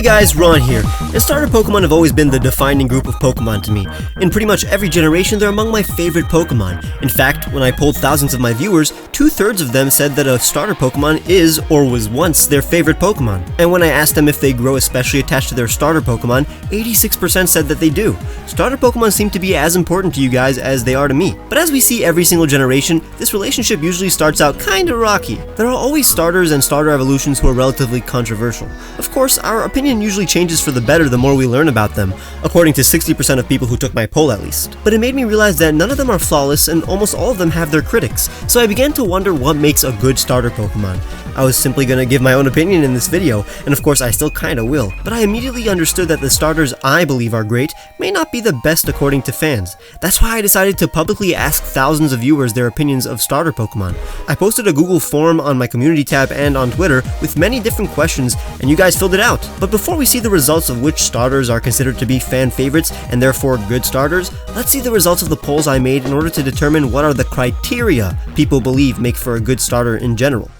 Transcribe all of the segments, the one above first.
Hey guys, Ron here, and starter Pokemon have always been the defining group of Pokemon to me. In pretty much every generation, they're among my favorite Pokemon. In fact, when I polled thousands of my viewers, 2/3 of them said that a starter Pokemon is or was once their favorite Pokemon. And when I asked them if they grow especially attached to their starter Pokemon, 86% said that they do. Starter Pokemon seem to be as important to you guys as they are to me. But as we see every single generation, this relationship usually starts out kinda rocky. There are always starters and starter evolutions who are relatively controversial. Of course, our opinion usually changes for the better the more we learn about them, according to 60% of people who took my poll at least. But it made me realize that none of them are flawless and almost all of them have their critics, so I began to wonder what makes a good starter Pokemon. I was simply gonna give my own opinion in this video, and of course I still kinda will, but I immediately understood that the starters I believe are great may not be the best according to fans. That's why I decided to publicly ask thousands of viewers their opinions of starter Pokemon. I posted a Google form on my community tab and on Twitter with many different questions, and you guys filled it out. But before we see the results of which starters are considered to be fan favorites and therefore good starters, let's see the results of the polls I made in order to determine what are the criteria people believe make for a good starter in general.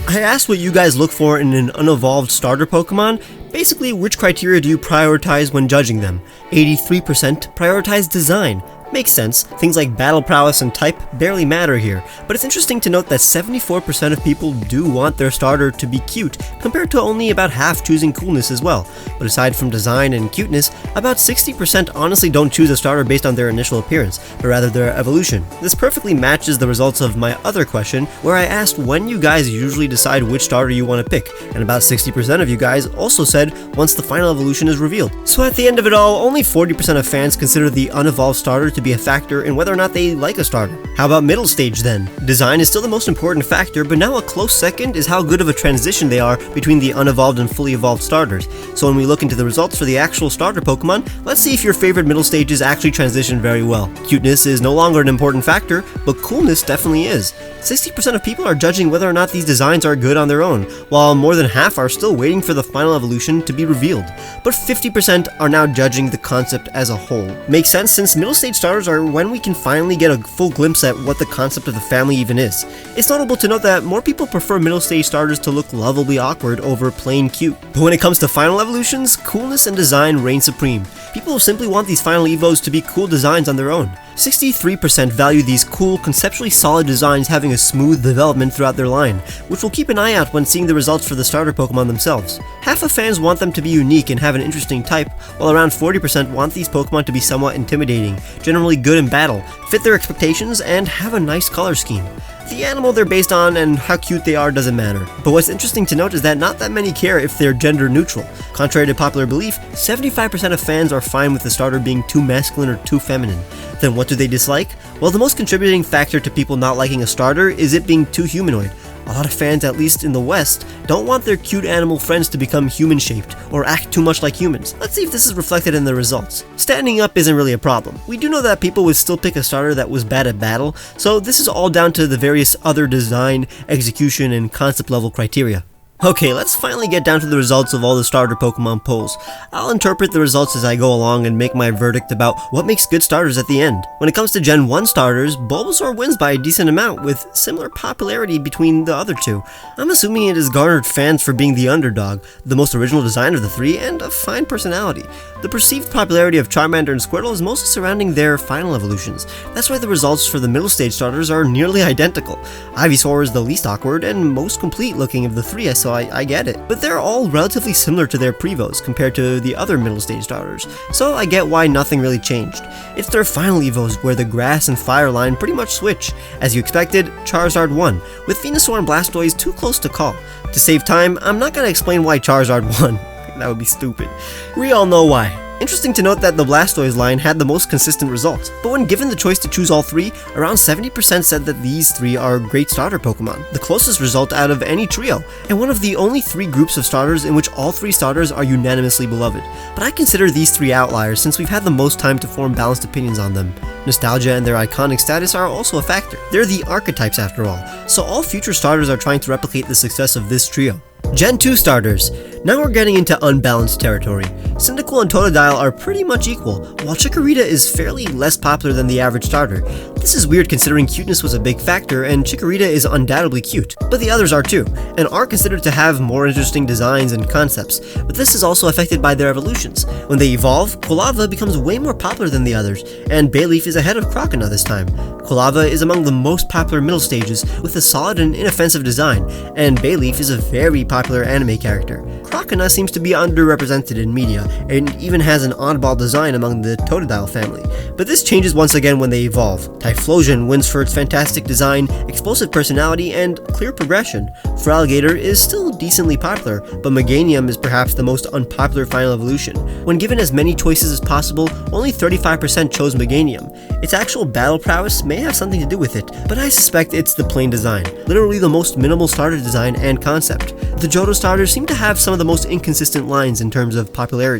I asked what you guys look for in an unevolved starter Pokemon. Basically, which criteria do you prioritize when judging them? 83% prioritize design. Makes sense, things like battle prowess and type barely matter here, but it's interesting to note that 74% of people do want their starter to be cute, compared to only about half choosing coolness as well. But aside from design and cuteness, about 60% honestly don't choose a starter based on their initial appearance, but rather their evolution. This perfectly matches the results of my other question, where I asked when you guys usually decide which starter you want to pick, and about 60% of you guys also said once the final evolution is revealed. So at the end of it all, only 40% of fans consider the unevolved starter to be a factor in whether or not they like a starter. How about middle stage then? Design is still the most important factor, but now a close second is how good of a transition they are between the unevolved and fully evolved starters. So when we look into the results for the actual starter Pokemon, let's see if your favorite middle stages actually transition very well. Cuteness is no longer an important factor, but coolness definitely is. 60% of people are judging whether or not these designs are good on their own, while more than half are still waiting for the final evolution to be revealed. But 50% are now judging the concept as a whole. Makes sense since middle stage starters are when we can finally get a full glimpse at what the concept of the family even is. It's notable to note that more people prefer middle stage starters to look lovably awkward over plain cute. But when it comes to final evolutions, coolness and design reign supreme. People simply want these final evos to be cool designs on their own. 63% value these cool, conceptually solid designs having a smooth development throughout their line, which we'll keep an eye out when seeing the results for the starter Pokemon themselves. Half of fans want them to be unique and have an interesting type, while around 40% want these Pokemon to be somewhat intimidating, generally good in battle, fit their expectations, and have a nice color scheme. The animal they're based on and how cute they are doesn't matter. But what's interesting to note is that not that many care if they're gender neutral. Contrary to popular belief, 75% of fans are fine with the starter being too masculine or too feminine. Then what do they dislike? Well, the most contributing factor to people not liking a starter is it being too humanoid. A lot of fans, at least in the West, don't want their cute animal friends to become human-shaped or act too much like humans. Let's see if this is reflected in the results. Standing up isn't really a problem. We do know that people would still pick a starter that was bad at battle, so this is all down to the various other design, execution, and concept level criteria. Okay, let's finally get down to the results of all the starter Pokemon polls. I'll interpret the results as I go along and make my verdict about what makes good starters at the end. When it comes to Gen 1 starters, Bulbasaur wins by a decent amount with similar popularity between the other two. I'm assuming it has garnered fans for being the underdog, the most original design of the three, and a fine personality. The perceived popularity of Charmander and Squirtle is mostly surrounding their final evolutions. That's why the results for the middle stage starters are nearly identical. Ivysaur is the least awkward and most complete looking of the three, so I get it. But they're all relatively similar to their prevos compared to the other middle stage starters, so I get why nothing really changed. It's their final evos where the grass and fire line pretty much switch. As you expected, Charizard won, with Venusaur and Blastoise too close to call. To save time, I'm not gonna explain why Charizard won. That would be stupid. We all know why. Interesting to note that the Blastoise line had the most consistent results, but when given the choice to choose all three, around 70% said that these three are great starter Pokemon, the closest result out of any trio, and one of the only three groups of starters in which all three starters are unanimously beloved. But I consider these three outliers since we've had the most time to form balanced opinions on them. Nostalgia and their iconic status are also a factor. They're the archetypes after all, so all future starters are trying to replicate the success of this trio. Gen 2 starters. Now we're getting into unbalanced territory. Cyndaquil and Totodile are pretty much equal, while Chikorita is fairly less popular than the average starter. This is weird considering cuteness was a big factor, and Chikorita is undoubtedly cute, but the others are too, and are considered to have more interesting designs and concepts, but this is also affected by their evolutions. When they evolve, Quilava becomes way more popular than the others, and Bayleaf is ahead of Croconaw this time. Quilava is among the most popular middle stages with a solid and inoffensive design, and Bayleaf is a very popular anime character. Croconaw seems to be underrepresented in media, and even has an oddball design among the Totodile family. But this changes once again when they evolve. Typhlosion wins for its fantastic design, explosive personality, and clear progression. Feraligatr is still decently popular, but Meganium is perhaps the most unpopular final evolution. When given as many choices as possible, only 35% chose Meganium. Its actual battle prowess may have something to do with it, but I suspect it's the plain design, literally the most minimal starter design and concept. The Johto starters seem to have some of the most inconsistent lines in terms of popularity.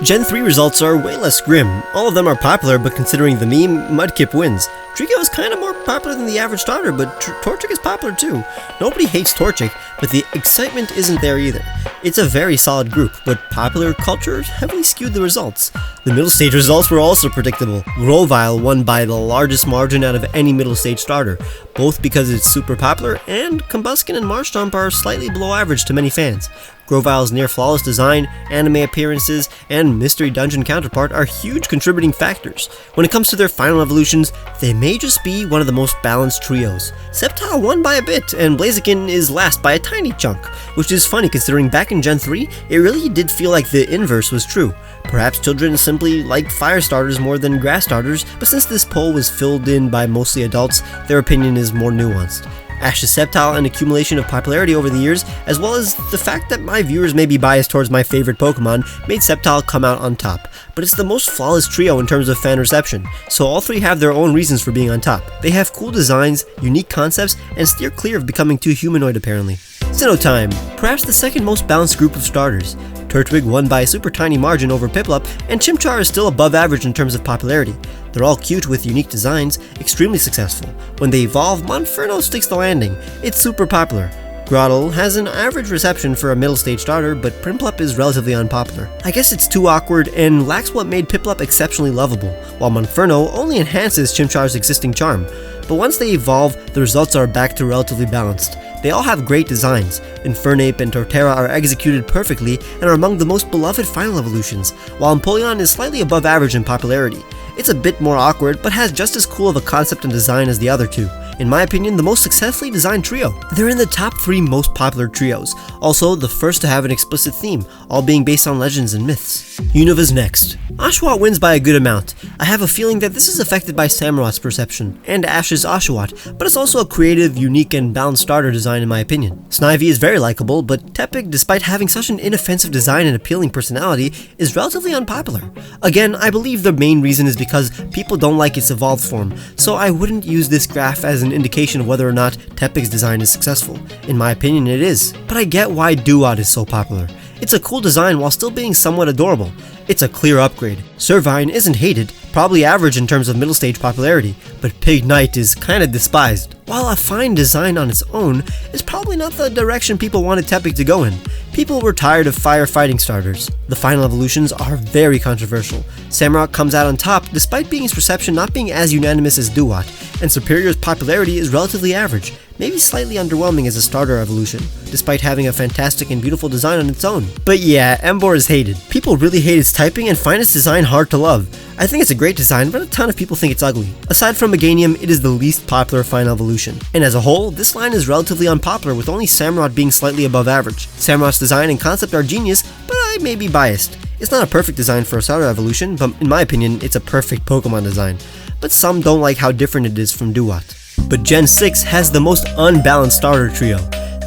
Gen 3 results are way less grim. All of them are popular, but considering the meme, Mudkip wins. Trico is kinda more popular than the average starter, but Torchic is popular too. Nobody hates Torchic, but the excitement isn't there either. It's a very solid group, but popular culture heavily skewed the results. The middle stage results were also predictable. Grovyle won by the largest margin out of any middle stage starter, both because it's super popular and Combuskin and Marshtomp are slightly below average to many fans. Grovyle's near-flawless design, anime appearances, and mystery dungeon counterpart are huge contributing factors. When it comes to their final evolutions, they may just be one of the most balanced trios. Sceptile won by a bit, and Blaziken is last by a tiny chunk, which is funny considering back in Gen 3, it really did feel like the inverse was true. Perhaps children simply like fire starters more than grass starters, but since this poll was filled in by mostly adults, their opinion is more nuanced. Ash's Sceptile and accumulation of popularity over the years, as well as the fact that my viewers may be biased towards my favorite Pokemon, made Sceptile come out on top. But it's the most flawless trio in terms of fan reception, so all three have their own reasons for being on top. They have cool designs, unique concepts, and steer clear of becoming too humanoid apparently. Sinnoh, perhaps the second most balanced group of starters. Turtwig won by a super tiny margin over Piplup, and Chimchar is still above average in terms of popularity. They're all cute with unique designs, extremely successful. When they evolve, Monferno sticks the landing. It's super popular. Grotle has an average reception for a middle stage starter, but Prinplup is relatively unpopular. I guess it's too awkward and lacks what made Piplup exceptionally lovable, while Monferno only enhances Chimchar's existing charm. But once they evolve, the results are back to relatively balanced. They all have great designs. Infernape and Torterra are executed perfectly and are among the most beloved final evolutions, while Empoleon is slightly above average in popularity. It's a bit more awkward, but has just as cool of a concept and design as the other two. In my opinion, the most successfully designed trio. They're in the top 3 most popular trios, also the first to have an explicit theme, all being based on legends and myths. Unova's next. Oshawott wins by a good amount. I have a feeling that this is affected by Samurot's perception, and Ash's Oshawott, but it's also a creative, unique, and balanced starter design in my opinion. Snivy is very likable, but Tepig, despite having such an inoffensive design and appealing personality, is relatively unpopular. Again, I believe the main reason is because people don't like its evolved form, so I wouldn't use this graph as an indication of whether or not Tepig's design is successful. In my opinion, it is. But I get why Duat is so popular. It's a cool design while still being somewhat adorable. It's a clear upgrade. Servine isn't hated, probably average in terms of middle stage popularity, but Pignite is kinda despised. While a fine design on its own, it's probably not the direction people wanted Tepig to go in. People were tired of firefighting starters. The final evolutions are very controversial. Samurott comes out on top despite being its reception not being as unanimous as Duat, and Superior's popularity is relatively average, maybe slightly underwhelming as a starter evolution, despite having a fantastic and beautiful design on its own. But yeah, Emboar is hated. People really hate its typing and find its design hard to love. I think it's a great design, but a ton of people think it's ugly. Aside from Meganium, it is the least popular final evolution. And as a whole, this line is relatively unpopular with only Samurott being slightly above average. Samurott's design and concept are genius, but I may be biased. It's not a perfect design for a starter evolution, but in my opinion, it's a perfect Pokemon design. But some don't like how different it is from Duat. But Gen 6 has the most unbalanced starter trio.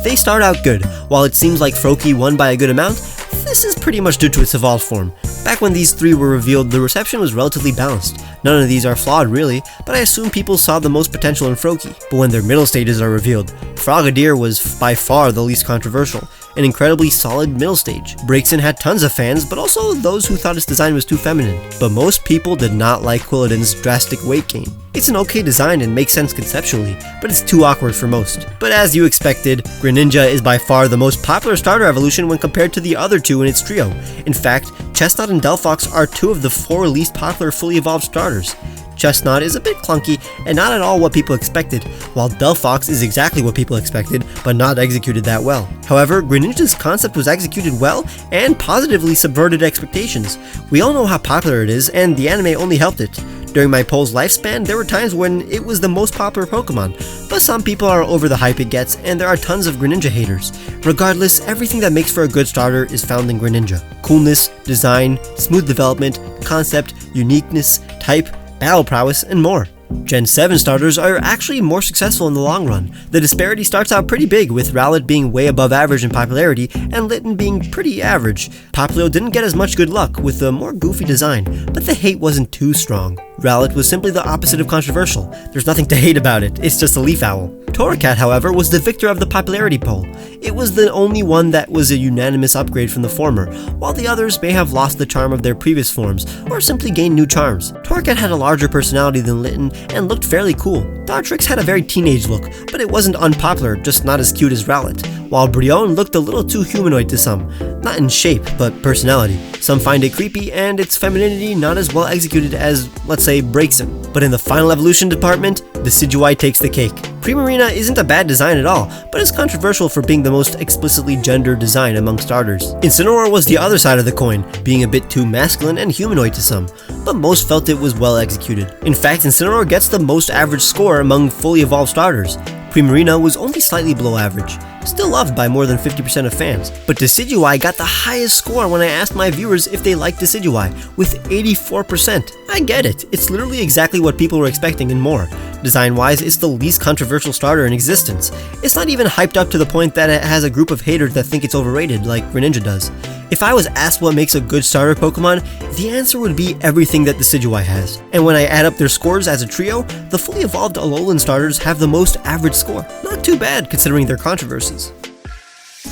They start out good. While it seems like Froakie won by a good amount, this is pretty much due to its evolved form. Back when these three were revealed, the reception was relatively balanced. None of these are flawed really, but I assume people saw the most potential in Froakie. But when their middle stages are revealed, Frogadier was by far the least controversial. an incredibly solid middle stage. Braixen had tons of fans, but also those who thought its design was too feminine. But most people did not like Quilladin's drastic weight gain. It's an okay design and makes sense conceptually, but it's too awkward for most. But as you expected, Greninja is by far the most popular starter evolution when compared to the other two in its trio. In fact, Chestnut and Delphox are two of the 4 least popular fully evolved starters. Chestnut is a bit clunky and not at all what people expected, while Delphox is exactly what people expected, but not executed that well. However, Greninja's concept was executed well and positively subverted expectations. We all know how popular it is, and the anime only helped it. During my poll's lifespan, there were times when it was the most popular Pokemon, but some people are over the hype it gets, and there are tons of Greninja haters. Regardless, everything that makes for a good starter is found in Greninja. Coolness, design, smooth development, concept, uniqueness, type, battle prowess, and more. Gen 7 starters are actually more successful in the long run. The disparity starts out pretty big, with Rowlet being way above average in popularity and Litten being pretty average. Popplio didn't get as much good luck, with a more goofy design, but the hate wasn't too strong. Rowlet was simply the opposite of controversial. There's nothing to hate about it, it's just a leaf owl. Torracat, however, was the victor of the popularity poll. It was the only one that was a unanimous upgrade from the former, while the others may have lost the charm of their previous forms, or simply gained new charms. Torracat had a larger personality than Litten, and looked fairly cool. Dartrix had a very teenage look, but it wasn't unpopular, just not as cute as Rowlet, while Brionne looked a little too humanoid to some. Not in shape, but personality. Some find it creepy, and its femininity not as well executed as, let's say, Braixen. But in the final evolution department, Decidueye takes the cake. Primarina isn't a bad design at all, but is controversial for being the most explicitly gendered design among starters. Incineroar was the other side of the coin, being a bit too masculine and humanoid to some, but most felt it was well executed. In fact, Incineroar gets the most average score among fully evolved starters. Primarina was only slightly below average, still loved by more than 50% of fans, but Decidueye got the highest score when I asked my viewers if they liked Decidueye, with 84%. I get it, it's literally exactly what people were expecting and more. Design-wise, it's the least controversial starter in existence. It's not even hyped up to the point that it has a group of haters that think it's overrated like Greninja does. If I was asked what makes a good starter Pokemon, the answer would be everything that Decidueye has. And when I add up their scores as a trio, the fully evolved Alolan starters have the most average score. Not too bad considering their controversies.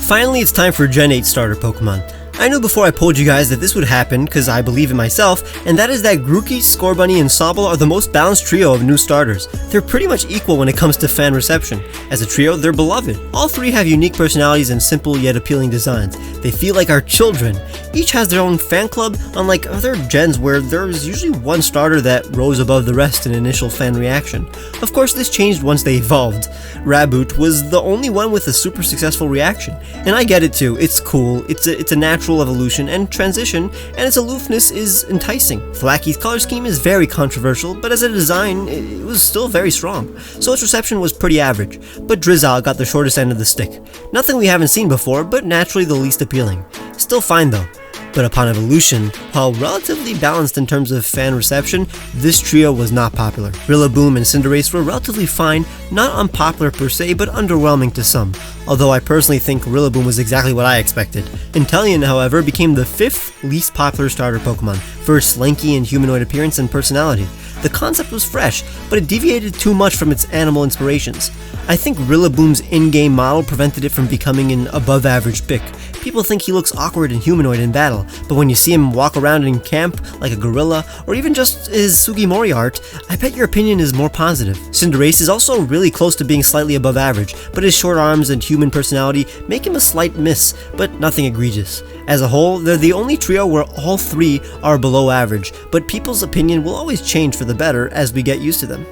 Finally, it's time for Gen 8 starter Pokemon. I knew before I polled you guys that this would happen because I believe in myself, and that is that Grookey, Scorbunny, and Sobble are the most balanced trio of new starters. They're pretty much equal when it comes to fan reception. As a trio, they're beloved. All three have unique personalities and simple yet appealing designs. They feel like our children. Each has their own fan club, unlike other gens where there's usually one starter that rose above the rest in initial fan reaction. Of course, this changed once they evolved. Raboot was the only one with a super successful reaction, and I get it too. It's cool, it's a natural evolution and transition, and its aloofness is enticing. Thwacky's color scheme is very controversial, but as a design, it was still very strong, so its reception was pretty average. But Drizzile got the shortest end of the stick. Nothing we haven't seen before, but naturally the least appealing. Still fine though. But upon evolution, while relatively balanced in terms of fan reception, this trio was not popular. Rillaboom and Cinderace were relatively fine, not unpopular per se, but underwhelming to some, although I personally think Rillaboom was exactly what I expected. Inteleon, however, became the 5th least popular starter Pokemon, for its lanky and humanoid appearance and personality. The concept was fresh, but it deviated too much from its animal inspirations. I think Rillaboom's in-game model prevented it from becoming an above-average pick. People think he looks awkward and humanoid in battle, but when you see him walk around in camp like a gorilla, or even just his Sugimori art, I bet your opinion is more positive. Cinderace is also really close to being slightly above average, but his short arms and human personality make him a slight miss, but nothing egregious. As a whole, they're the only trio where all three are below average, but people's opinion will always change for the better as we get used to them.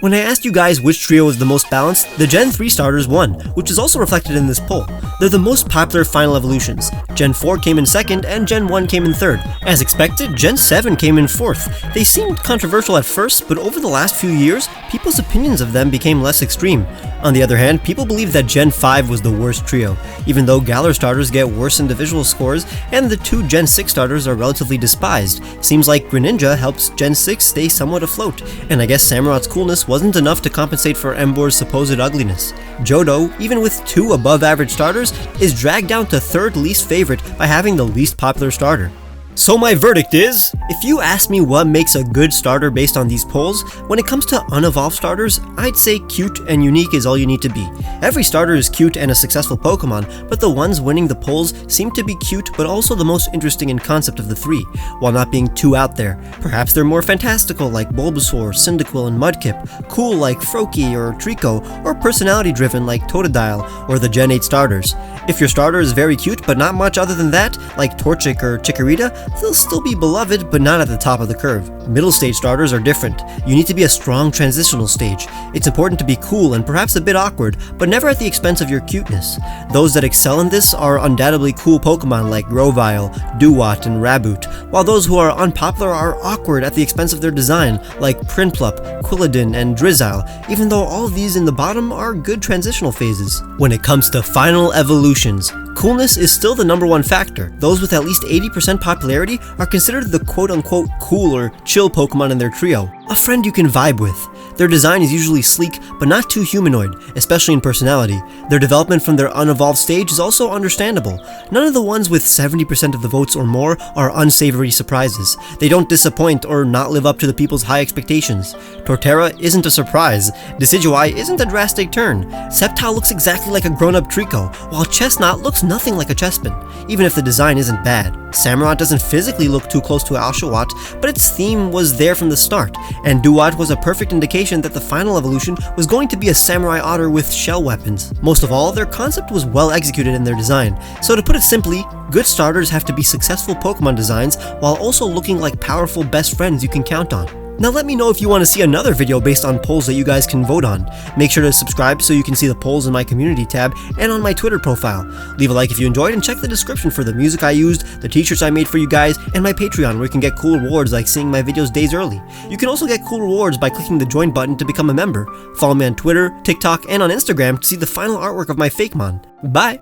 When I asked you guys which trio was the most balanced, the Gen 3 starters won, which is also reflected in this poll. They're the most popular final evolutions. Gen 4 came in second, and Gen 1 came in third. As expected, Gen 7 came in fourth. They seemed controversial at first, but over the last few years, people's opinions of them became less extreme. On the other hand, people believe that Gen 5 was the worst trio, even though Galar starters get worse individual scores, and the 2 Gen 6 starters are relatively despised. Seems like Greninja helps Gen 6 stay somewhat afloat, and I guess Samurot's coolness wasn't enough to compensate for Emboar's supposed ugliness. Johto, even with 2 above-average starters, is dragged down to 3rd least favorite by having the least popular starter. So my verdict is, if you ask me what makes a good starter based on these polls, when it comes to unevolved starters, I'd say cute and unique is all you need to be. Every starter is cute and a successful Pokemon, but the ones winning the polls seem to be cute but also the most interesting in concept of the three, while not being too out there. Perhaps they're more fantastical like Bulbasaur, Cyndaquil, and Mudkip, cool like Froakie or Trico, or personality driven like Totodile or the Gen 8 starters. If your starter is very cute but not much other than that, like Torchic or Chikorita, they'll still be beloved but not at the top of the curve. Middle stage starters are different. You need to be a strong transitional stage. It's important to be cool and perhaps a bit awkward, but never at the expense of your cuteness. Those that excel in this are undoubtedly cool Pokemon like Grovyle, Duat, and Raboot, while those who are unpopular are awkward at the expense of their design, like Prinplup, Quilladin, and Drizzile, even though all of these in the bottom are good transitional phases. When it comes to final evolutions, coolness is still the #1 factor. Those with at least 80% popularity are considered the quote-unquote cool or chill Pokemon in their trio, a friend you can vibe with. Their design is usually sleek, but not too humanoid, especially in personality. Their development from their unevolved stage is also understandable. None of the ones with 70% of the votes or more are unsavory surprises. They don't disappoint or not live up to the people's high expectations. Torterra isn't a surprise. Decidueye isn't a drastic turn. Sceptile looks exactly like a grown-up Trico, while Chestnut looks nothing like a Chespin, even if the design isn't bad. Samurott doesn't physically look too close to Oshawott, but its theme was there from the start, and Duat was a perfect indication that the final evolution was going to be a samurai otter with shell weapons. Most of all, their concept was well executed in their design. So to put it simply, good starters have to be successful Pokemon designs while also looking like powerful best friends you can count on. Now let me know if you want to see another video based on polls that you guys can vote on. Make sure to subscribe so you can see the polls in my community tab and on my Twitter profile. Leave a like if you enjoyed and check the description for the music I used, the t-shirts I made for you guys, and my Patreon where you can get cool rewards like seeing my videos days early. You can also get cool rewards by clicking the join button to become a member. Follow me on Twitter, TikTok, and on Instagram to see the final artwork of my Fakemon. Bye!